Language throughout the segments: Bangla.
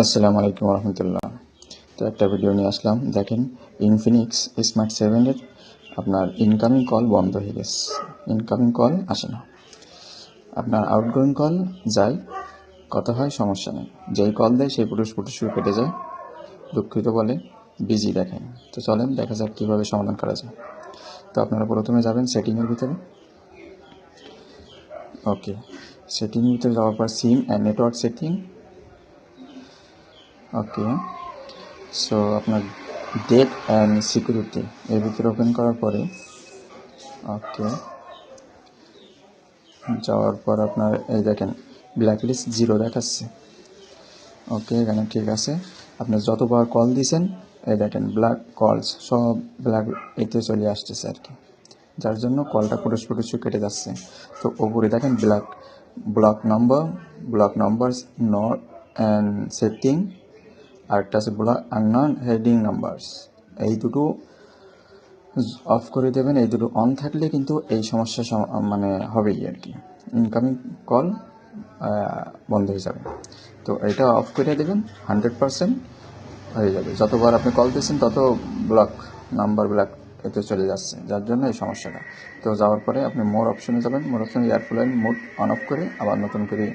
আসসালামু আলাইকুম রহমতুল্লাহ। তো একটা ভিডিও নিয়ে আসলাম, দেখেন ইনফিনিক্স স্মার্ট 7-এর আপনার ইনকামিং কল বন্ধ হয়ে গেছে, ইনকামিং কল আসে না, আপনার আউটগোয়িং কল যায়, কথা হয়, সমস্যা নেই, যেই কল দেয় সেই পুরুষ কেটে যায়, দুঃখিত বলে, বিজি দেখেন। তো চলেন দেখা যাক কীভাবে সমাধান করা যায়। তো আপনারা প্রথমে যাবেন সেটিংয়ের ভিতরে। ওকে, সেটিংয়ের ভিতরে যাওয়ার পর SIM and network setting. Okay, so আপনার ডেট অ্যান্ড সিকিউরিটি এর ভিতরে ওপেন করার পরে ওকে যাওয়ার পর আপনার এই দেখেন ব্ল্যাকলিস্ট 0 দেখাচ্ছে। ওকে, এখানে ঠিক আছে। আপনি যতবার কল দিয়েছেন এই দেখেন ব্ল্যাক কলস সব ব্ল্যাক এতে চলে আসতেছে আর কি, যার জন্য কলটা পুরুষ কেটে যাচ্ছে। তো ওপরে দেখেন block numbers not and setting, আরেকটা আছে ব্লক আননন হেডিং নাম্বারস। এই দুটো অফ করে দেবেন। এই দুটো অন থাকলে কিন্তু এই সমস্যা মানে হবেই আর কি, ইনকামিং কল বন্ধ হয়ে যাবে। তো এটা অফ করে দেবেন, 100% হয়ে যাবে। যতবার আপনি কল দিয়েছেন তত ব্লক এতে চলে যাচ্ছে, যার জন্য এই সমস্যাটা। তো যাওয়ার পরে আপনি মোর অপশনে যাবেন, মোর অপশনে এয়ারপ্লেন মোড অন অফ করে আবার নতুন করে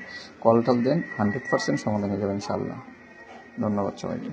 কল টল দেন, 100% সমাধান হয়ে যাবে ইনশাআল্লাহ। ধন্যবাদ সবাইকে।